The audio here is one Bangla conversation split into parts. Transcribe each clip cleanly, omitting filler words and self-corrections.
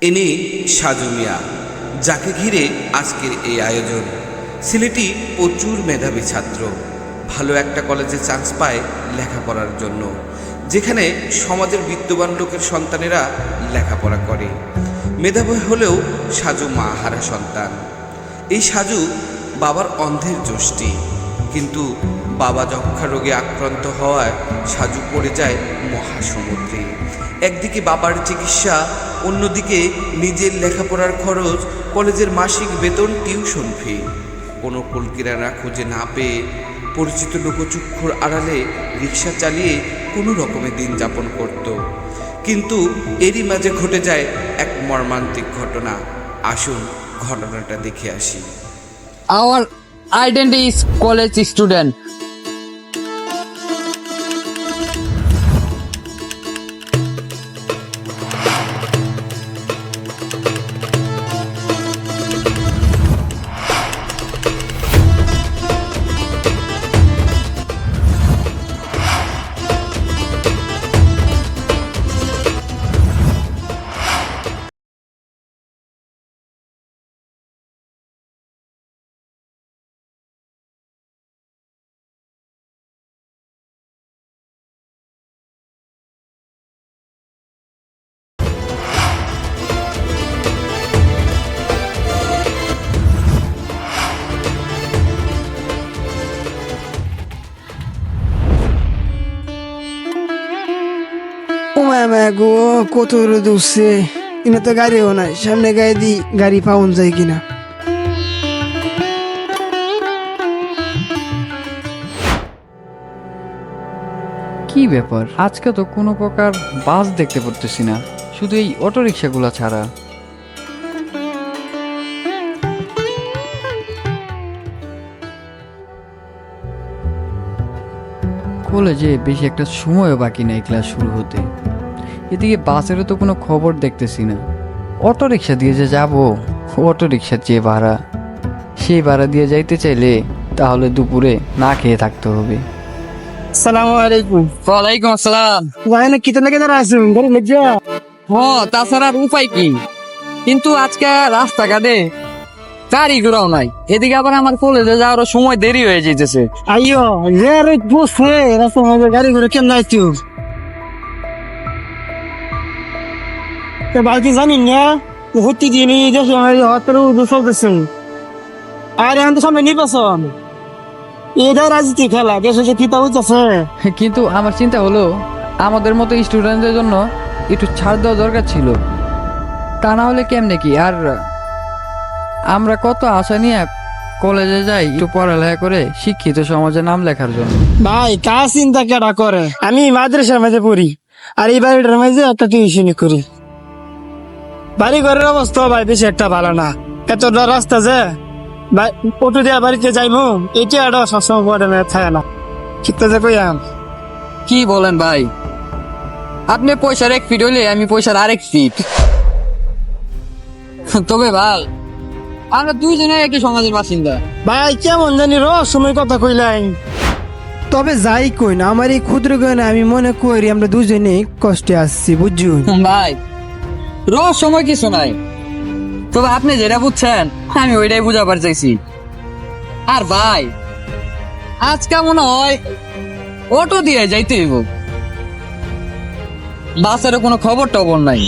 ইনি সাজু মিয়া, যাকে ঘিরে আজকের এই আয়োজন। ছেলেটি প্রচুর মেধাবী ছাত্র, ভালো একটা কলেজে চান্স পায় লেখাপড়ার জন্য, যেখানে সমাজের বিত্তবান লোকের সন্তানেরা লেখাপড়া করে। মেধাবী হলেও সাজু মা হারা সন্তান। এই সাজু বাবার অন্ধের যষ্টি, কিন্তু বাবা যক্ষা রোগে আক্রান্ত হওয়ায় সাজু পড়ে যায় মহাসমুদ্রে। একদিকে বাবার চিকিৎসা, অন্যদিকে নিজের লেখাপড়ার খরচ, কলেজের মাসিক বেতন, টিউশন ফি। কোনো কুলকিনারা খুঁজে না পেয়ে পরিচিত লোকচক্ষুর আড়ালে রিক্সা চালিয়ে কোনো রকমে দিন যাপন করত। কিন্তু এরই মাঝে ঘটে যায় এক মর্মান্তিক ঘটনা। আসুন ঘটনাটা দেখে আসি। Our identity is college student. গো কত রোদ উঠছে, এনে তো গাড়িও নাই, সামনে গাড়ি দি গাড়ি পাওন যায় কিনা। কি ব্যাপার, আজকে তো কোনো প্রকার বাস দেখতে পারতেছি না, শুধু এই অটো রিক্সাগুলো ছাড়া। কলেজে বেশি একটা সময়ও বাকি নেই ক্লাস শুরু হতে। এদিকে বাসেরও তো কোনো খবর দেখতেছি না। অটো রিক্সা দিয়ে যে যাবো, অটো রিক্সার যে ভাড়া, সেই ভাড়া দিয়ে যাইতে চাইলে তাহলে দুপুরে না খেয়ে থাকতে হবে। সালামু আলাইকুম। ওয়ালাইকুম আসসালাম। ভাই না কিতনে কেন আসুন গাড়ি লজ্জা। তাছাড়া আর উপায় কি, কিন্তু আজকে রাস্তাঘাটে গাড়ি ঘোড়াও নাই, এদিকে আবার আমার কলেজে যাওয়ার সময় দেরি হয়ে যেতেছে। আইয়ো যে রে বসে রাস্তা মধ্যে গাড়ি ঘুরে কেন যাইছো? বাকি জানি না হতে দিনই দেশ হাতের দুশো দিচ্ছেন। আর এখন তো সামনে নির্বাচন, এটা রাজনীতি খেলা, দেশে যে ফিতা হইতেছে। কিন্তু আমার চিন্তা হলো আমাদের মতো স্টুডেন্টদের জন্য একটু ছাড় দেওয়া দরকার ছিল, তা না হলে কেমনে কি। আর আমরা কত আশা নিয়ে কলেজে যাই একটু পড়ালেখা করে শিক্ষিত সমাজে নাম লেখার জন্য। ভাই কাজ চিন্তা কেটা করে, আমি মাদ্রাসার মাঝে পড়ি আর এই বাড়িটার মাঝে একটা টিউশনি করি। বাড়ি ঘরের অবস্থা ভাই বেশি একটা ভালো না, এতটা রাস্তা যে অটো দেওয়া বাড়িতে যাইমু এটা একটা সবসময় পড়ে না, থাকে না ঠিক যে কইয়াম। কি বলেন ভাই, আপনি পয়সার এক ফিট হইলে আমি পয়সার আরেক ফিট। তবে ভাই আমরা দুইজনে একই সমাজের বাসিন্দা। ভাই কেমন জানি রহস্যময় কথা কইলাই। তবে যাই কই না, আমার এই ক্ষুদ্র জ্ঞানে আমি মনে করি আমরা দুজনেই কষ্টে আসছি, বুঝছুন ভাই রহস্যময় কিছু নাই, তবে আপনি যেটা বুঝছেন আমি ওইটাই বুঝাবার চাইছি। আর ভাই আজকে মনে হয় অটো দিয়ে যাইতে হইব, বাসেরও কোনো খবর টবর নাই।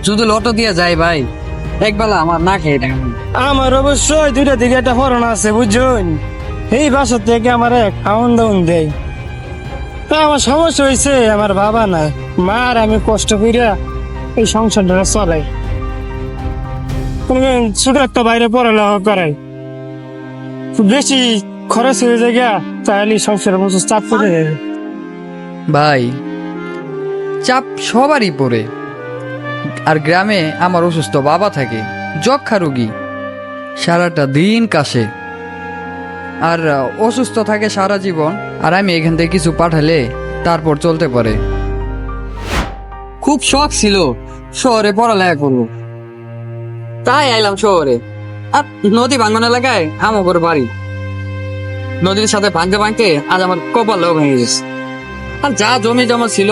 যদি অটো দিয়ে যাই ভাই একবেলা আমার না খেয়ে থাকবে। আমার অবশ্যই দুইটা দিকে একটা ফরন আছে, বুঝছুন। এই বাসা থেকে আমার এক খাওয়ন দাওন দেয়। তা আমার সমস্যা হয়েছে, আমার বাবা নাই, মার আমি কষ্ট কইরা এই সংসারটা চলাই। ছোট একটা বাইরে পড়ালেখা করাই, খুব বেশি খরচ হয়ে যায় গা, তাহলে সংসারের মতো চাপ পড়ে যাবে। ভাই চাপ সবারই পড়ে, আর গ্রামে আমার অসুস্থ বাবা থাকে, যক্ষা রোগী, সারাটা দিন কাশে আর অসুস্থ থাকে সারা জীবন। আর আমি এখান থেকে কিছু পাঠালে তারপর চলতে পারে। খুব শখ ছিল শহরে পড়ালেখা করবো, তাই আইলাম শহরে। আর নদী ভাঙ্গন এলাকায় আমার বাড়ি, নদীর সাথে ভাঙতে ভাঙতে আজ আমার কপাল ভেঙে গেছে। আর যা জমি জমা ছিল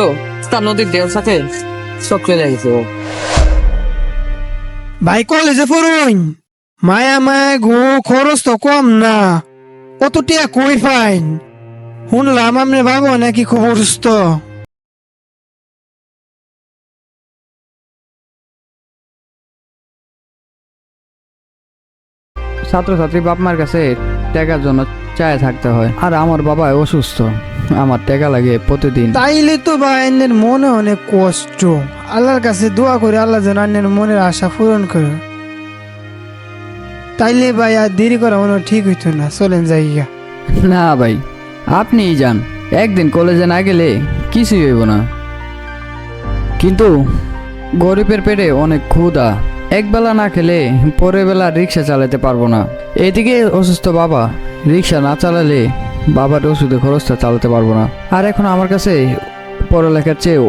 তা নদীর দেওয়ার সাথে সব চলে গেছে। ভাই কলেজে পড়ুন, মায়া মায়া গো, খরচ তো কম না, কত টিয়া কই ফাইন, শুনলাম আপনি ভাবো নাকি খুব অসুস্থ। ছাত্রছাত্রী বাপ মার কাছে টাকার জন্য চায় থাকতে হয়, আর আমার বাবা অসুস্থ, আমার টাকা লাগে প্রতিদিন। তাইলে তো ভাই আন্নের মনে অনেক কষ্ট, আল্লাহর কাছে দোয়া করে আল্লাহ যেন আন্নের মনের আশা পূরণ করে। তাইলে ভাই আর দেরি করা মনে হয় ঠিক হইতো না, চলেন যাইয়া। না ভাই, আপনিই যান, একদিন কলেজে না গেলে কিছুই হইব না। কিন্তু গরিবের পেটে অনেক ক্ষুধা, একবেলা না খেলে পরের বেলা রিক্সা চালাতে পারবো না। এদিকে অসুস্থ বাবা, রিক্সা না চালালে বাবার ওষুধে খরচটা চালাতে পারবো না। আর এখন আমার কাছে পড়ালেখার চেয়ে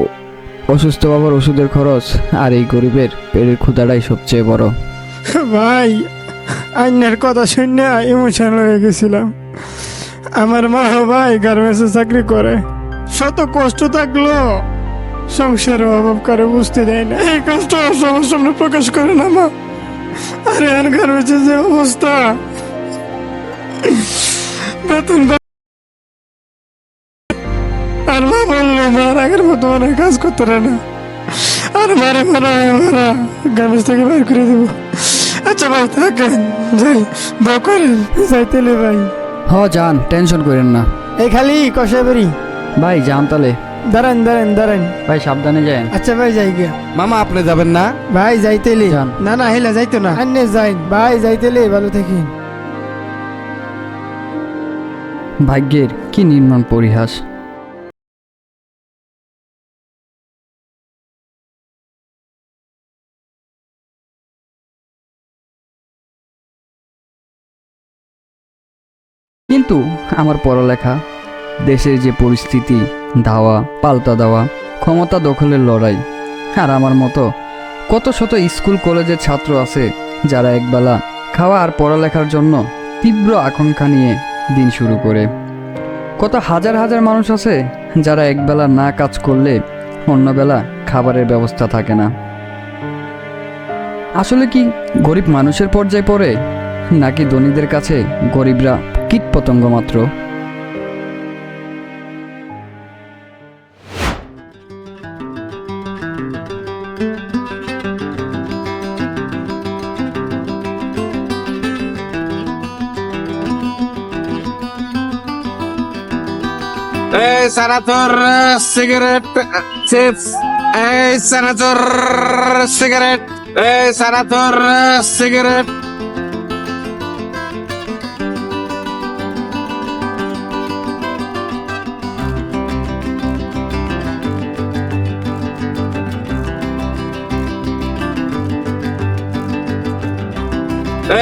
অসুস্থ বাবার ওষুধের খরচ আর এই গরিবের পেটের ক্ষুধাটাই সবচেয়ে বড়। ভাই আন্নের কথা শুনে ইমোশনাল হয়ে গেছিলাম। আমার মা ভাই গার্মেন্টসে চাকরি করে, শত কষ্ট থাকলো সংসারের অভাব করে বুঝতে দেয় না, এই কষ্ট সবার সামনে প্রকাশ করে না মা। আরে আর গার্মেন্টসের যে অবস্থা, বেতন আর মা বললো মার আগের মতো মানে কাজ করতে পারে না, আর মারা গার্মেন্টস থেকে বের করে দেবো। আচ্ছা ভাই থাকেন, যাই বা করেন যাইতেলে ভাই। যান, টেনশন করেন না এই খালি কষে বেরি। ভাই, যান তাহলে। দাঁড়ান দাঁড়ান দাঁড়ান ভাই সাবধানে যান। আচ্ছা ভাই যাই গিয়া। মামা আপনি যাবেন না? ভাই যাইতেলে যান। না না হেলা যাইতো না, আন্নে যাই ভাই, যাইতেলে ভালো থাকেন। ভাগ্যের কি নির্মম পরিহাস। কিন্তু আমার পড়ালেখা, দেশের যে পরিস্থিতি, ধাওয়া পাল্টা দেওয়া, ক্ষমতা দখলের লড়াই, আর আমার মতো কত শত স্কুল কলেজের ছাত্র আছে যারা একবেলা খাওয়া আর পড়ালেখার জন্য তীব্র আকাঙ্ক্ষা নিয়ে দিন শুরু করে। কত হাজার হাজার মানুষ আছে যারা একবেলা না কাজ করলে অন্যবেলা খাবারের ব্যবস্থা থাকে না। আসলে কি গরিব মানুষের পর্যায়ে পড়ে, নাকি ধনীদের কাছে গরিবরা কীটপতঙ্গ মাত্র? এই সানাতর সিগারেট চিপস, এই সানাতর সিগারেট, এই সানাতর সিগারেট।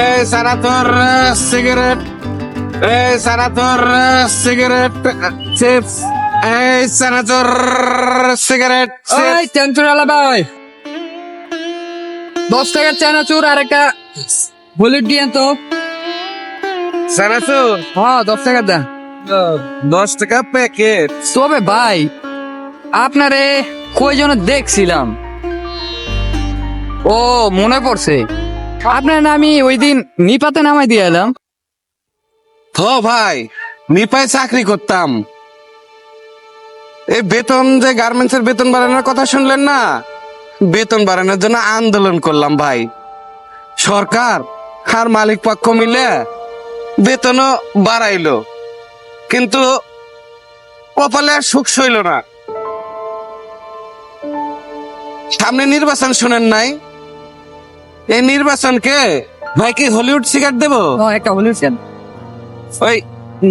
এই সানাতর সিগারেট, এই সানাতর সিগারেট চিপস, এই সানাতর সিগারেট। ওই চানাচুর আলা ভাই, 10 টাকার চানাচুর আর একটা বুলেট দিয়ে তো। সানাতর 10 টাকা দেন। 10 টাকা প্যাকেট। তবে ভাই, আপনারে কই যেন দেখছিলাম, ও মনে পড়ছে, আপনার আমি ওই দিন নিপাতে নামাই দিয়ে এলাম। ভাই, নিপায় চাকরি করতাম। এই বেতন যে গার্মেন্টসের বেতন বাড়ানোর কথা শুনলেন না, বেতন বাড়ানোর জন্য আন্দোলন করলাম ভাই। সরকার আর মালিক পক্ষ মিলে বেতনও বাড়াইলো, কিন্তু কপালে আর সুখ সইল না। সামনে নির্বাচন শুনেন নাই? এই নির্বাচনকে ভাই কি হলিউড সিগারেট দেবো? একটা বলেছেন, ওই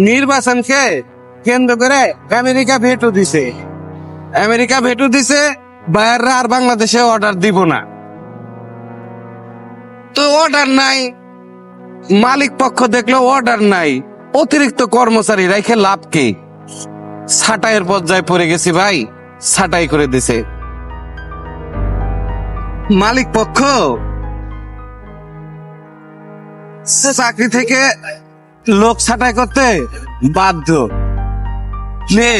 নির্বাচনকে কেন্দ্র করে আমেরিকা ভেটো দিছে, বাইররা আর বাংলাদেশে অর্ডার দিব না। তো অর্ডার নাই, মালিক পক্ষ দেখলো অর্ডার নাই, অতিরিক্ত কর্মচারী রেখে লাভ কি? ছাঁটাইয়ের পর্যায়ে পড়ে গেছি ভাই, ছাঁটাই করে দিছে মালিক পক্ষ। চাকরি থেকে লোক ছাঁটাই করতে বাধ্য। নে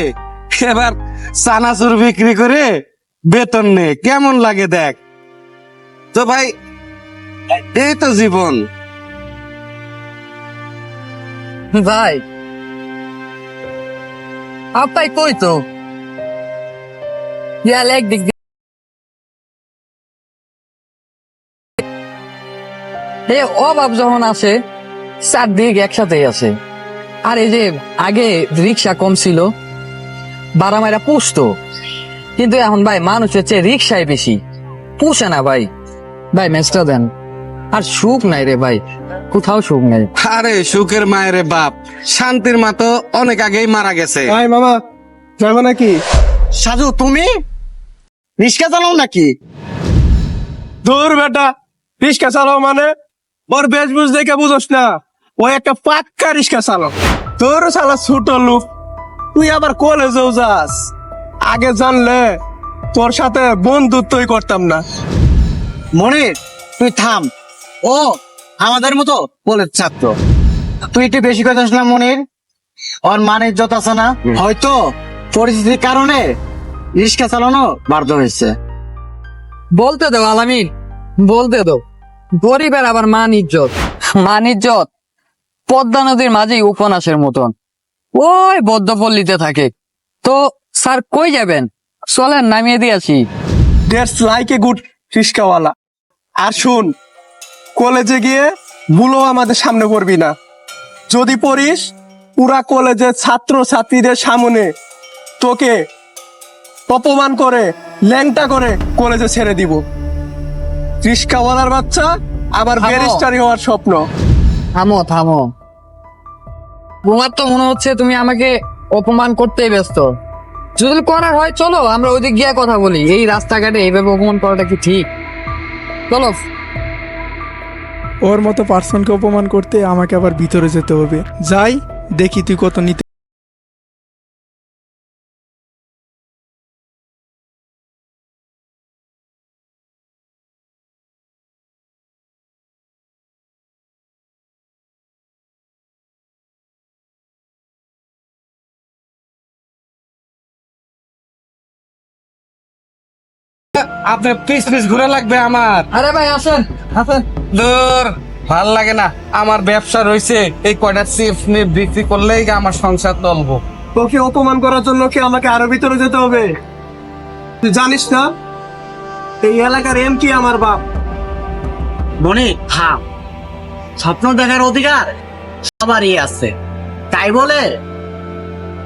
এবার চানাচুর বিক্রি করে বেতন নে, কেমন লাগে দেখ। তো ভাই এই তো জীবন। ভাই আপাই কই তো একদিক দিয়ে অভাব যখন আসে চারদিক একসাথেই আসে। আর এই যে আগে রিক্সা কম ছিল, বারা মাইরা পুষতো, কিন্তু এখন ভাই মানুষের চেয়ে রিক্সায় বেশি পুষে না ভাই। ভাই মেসটা দেন। আর সুখ নাই রে ভাই, কোথাও সুখ নাই। আরে সুখের মায়ের বাপ, শান্তির মা তো অনেক আগেই মারা গেছে। ভাই মামা যাবো নাকি? সাজু তুমি রিক্সা চালাও নাকি? দূর বেটা, রিক্সা চালাও মানে ওর বেশভূষ দেখে বুঝোস না, ও একটা পাক্কা রিক্সা চালক। তোর শালা ছোট লোক, তুই আবার কলেজেও যাস। আগে জানলে তোর সাথে বন্ধুত্বই করতাম না। মনির তুই থাম, ও আমাদের মতো কলেজ ছাত্র। তুই একটু বেশি কথা না মনির, ওর মান ইজ্জত আছে না? হয়তো পরিস্থিতির কারণে রিক্সা চালানো বাধ্য হয়েছে। বলতে দাও আলামিন, বলতে দাও। গরিবের আবার মান ইজ্জত, মান ইজ্জত পদ্মা নদীর মাঝেই উপন্যাসের মতন ওই বদ্ধপল্লীতে থাকে। তো স্যার কই যাবেন? চলেন নামিয়ে দিয়েছি। দ্যাটস লাইক এ গুড রিক্সাওয়ালা। আর শুন, কলেজে গিয়ে ভুলো আমাদের সামনে পড়বি না। যদি পড়িস, পুরা কলেজের ছাত্র ছাত্রীদের সামনে তোকে অপমান করে ল্যাংটা করে কলেজে ছেড়ে দিব। রিক্সাওয়ালার বাচ্চা, আবার থামো। ব্যারিস্টারি হওয়ার স্বপ্ন। থামো থামো, তোমার তো মনে হচ্ছে তুমি আমাকে অপমান করতেই ব্যস্ত। যদি করার হয় চলো আমরা ওইদিক গিয়ে কথা বলি। এই রাস্তাঘাটে এইভাবে অপমান করাটা কি ঠিক? চলো। ওর মতো পার্সনকে অপমান করতে আমাকে আবার ভিতরে যেতে হবে। যাই দেখি তুই কত নিতে। আপনার পিস পিস ঘুরে লাগবে আমার। আরে ভাই আসেন আসেন। দূর, ভাল লাগে না। আমার ব্যবসা রয়েছে, এই কয়টা চিপস নিয়ে বিক্রি করলেই আমার সংসার চলবো। তোকে অপমান করার জন্য কি আমাকে আরো ভিতরে যেতে হবে? তুই জানিস না এই এলাকার এমপি আমার বাপ। মনে থাম, স্বপ্ন দেখার অধিকার সবারই আছে, তাই বলে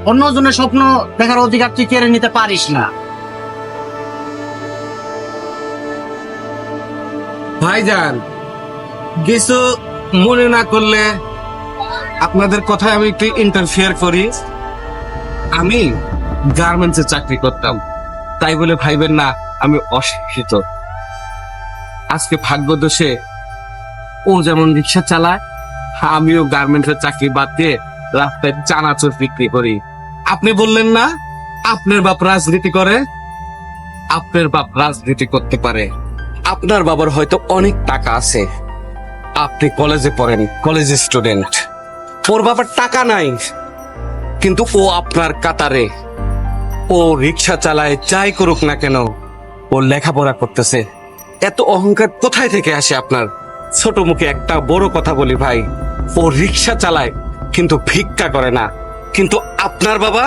অন্যজনের স্বপ্ন দেখার অধিকার তুই কেড়ে নিতে পারিস না। ভাইজান, কিছু মনে না করলে আপনাদের কথায় আমি একটু ইন্টারফেয়ার করি। আমি গার্মেন্টসে চাকরি করতাম, তাই বলে ভাইবেন না আমি অশিক্ষিত। আজকে ভাগ্যদোষে ও যেমন রিক্সা চালায়, আমিও গার্মেন্টসের চাকরি বাদ দিয়ে রাস্তায় চানাচুর বিক্রি করি। আপনি বললেন না আপনার বাপ রাজনীতি করে, আপনার বাপ রাজনীতি করতে পারে। আপনার বাবার হয়তো অনেক টাকা আছে, আপনি কলেজে পড়েন, কলেজ স্টুডেন্ট। ওর বাবার টাকা নাই, কিন্তু ও আপনার কাতারে, ও রিক্সা চালায়, যাই করুক না কেন ও লেখাপড়া করতেছে। এত অহংকার কোথায় থেকে আসে আপনার? ছোট মুখে একটা বড় কথা বলি ভাই, ও রিক্সা চালায় কিন্তু ভিক্ষা করে না। কিন্তু আপনার বাবা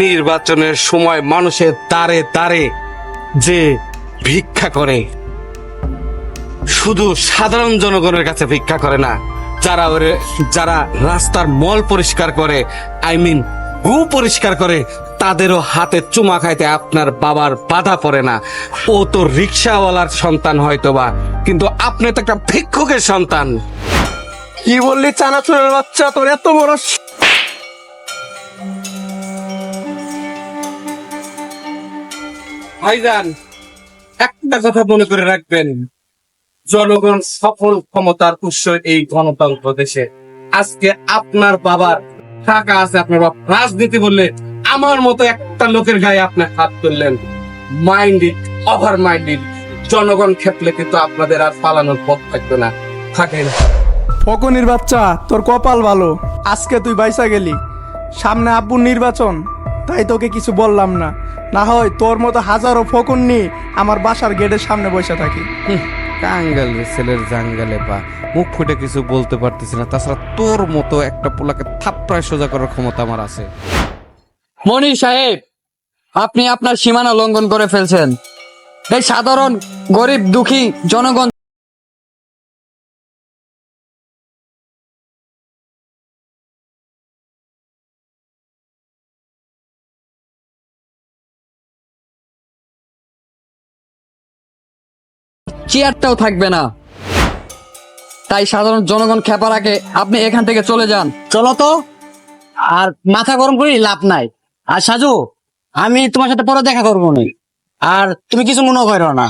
নির্বাচনের সময় মানুষের দ্বারে দ্বারে যে ভিক্ষা করে, শুধু সাধারণ জনগণের কাছে ভিক্ষা করে না, যারা রাস্তার মল পরিষ্কার করে, আই মিন গু পরিষ্কার করে, তাদেরও হাতে চুমা খাইতে আপনার বাবার বাধা পড়ে না। ও তো রিক্সাওয়ালার সন্তান হয়তোবা, কিন্তু আপনি তো একটা ভিক্ষুকের সন্তান। কি বললি চানাচুরের বাচ্চা, তোর এত বড় ভাইজান, একটা কথা মনে করে রাখবেন, জনগণ সফল ক্ষমতার উৎস এই গণতন্ত্র দেশে। আজকে আপনার বাবার টাকা আছে, আপনার বাবা রাজনীতি বললে আমার মতো একটা লোকের গায়ে আপনি হাত তুললেন। মাইন্ডেড, ওভার মাইন্ডেড জনগণ খেপলে কিন্তু আপনাদের আর পালানোর পথ থাকবে না, থাকে না। ফকনির বাচ্চা, তোর কপাল ভালো, আজকে তুই বাইসা গেলি। সামনে আব্বুর নির্বাচন, তাই তোকে কিছু বললাম না, না হয় তোর মতো হাজারো ফকন্নি আমার বাসার গেটের সামনে বসে থাকি। কাঙ্গাল ছেলের জাঙ্গালে পা, মুখ ফুটে কিছু বলতে পারতেছি না। তাছাড়া তোর মতো একটা পোলাকে থাপড়ায় সোজা করার ক্ষমতা আমার আছে। মনির সাহেব, আপনি আপনার সীমানা লঙ্ঘন করে ফেলছেন। এই সাধারণ গরিব দুঃখী জনগণ চেয়ারটাও থাকবে না, তাই সাধারণ জনগণ খেপার আগে আপনি এখান থেকে চলে যান। চলো তো, আর মাথা গরম করি লাভ নাই। আর সাজু, আমি তোমার সাথে পরে দেখা করবো না, আর তুমি কিছু মনে করো না।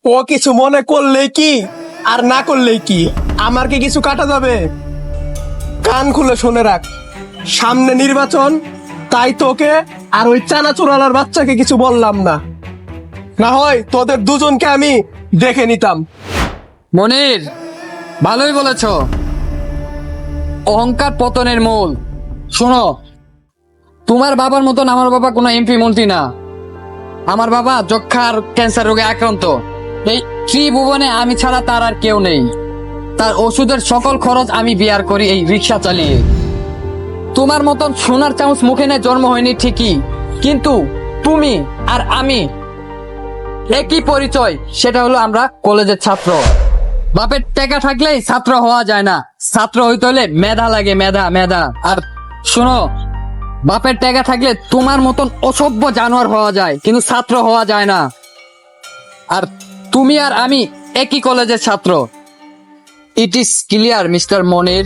ও কিছু মনে করলেই কি আর না করলেই কি, আমার কি কিছু কাটা যাবে? কান খুলে শুনে রাখ, সামনে নির্বাচন, তাই তোকে আর ওই চানা চোরালার বাচ্চাকে কিছু বললাম না, না হয় তোদের দুজনকে আমি দেখে নিতাম। মনির, ভালোই বলেছ, অহংকার পতনের মূল। শোনো, তোমার বাবার মতন আমার বাবা কোনো এমপি মন্ত্রী না। আমার বাবা যক্ষা আর ক্যান্সার রোগে আক্রান্ত। এই ত্রিভুবনে আমি ছাড়া তার আর কেউ নেই। তার ওষুধের সকল খরচ আমি বিয়ার করি এই রিক্সা চালিয়ে। তোমার মতন সোনার চামচ মুখে নিয়ে জন্ম হয়নি ঠিকই, কিন্তু তুমি আর আমি একই পরিচয়, সেটা হলো আমরা কলেজের ছাত্র। বাপের টাকা থাকলেই ছাত্র হওয়া যায় না, ছাত্র হইতে হলে মেধা লাগে, মেধা মেধা। আর শোনো, বাপের টাকা থাকলে তোমার মতন অসভ্য জানোয়ার হওয়া যায়, কিন্তু ছাত্র হওয়া যায় না। আর তুমি আর আমি একই কলেজের ছাত্র। It is clear mister Monir,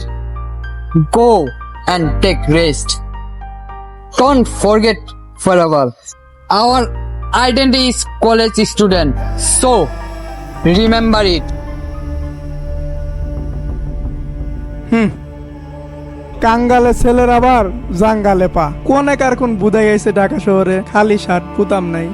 go and take rest, don't forget forever. Our identity is college student, so remember it. কাঙ্গালে ছেলের আবার জাঙ্গালে পা, কোন এক আর কোন বুধাই আইছে ঢাকা শহরে, খালি শার্ট পুতাম নাই।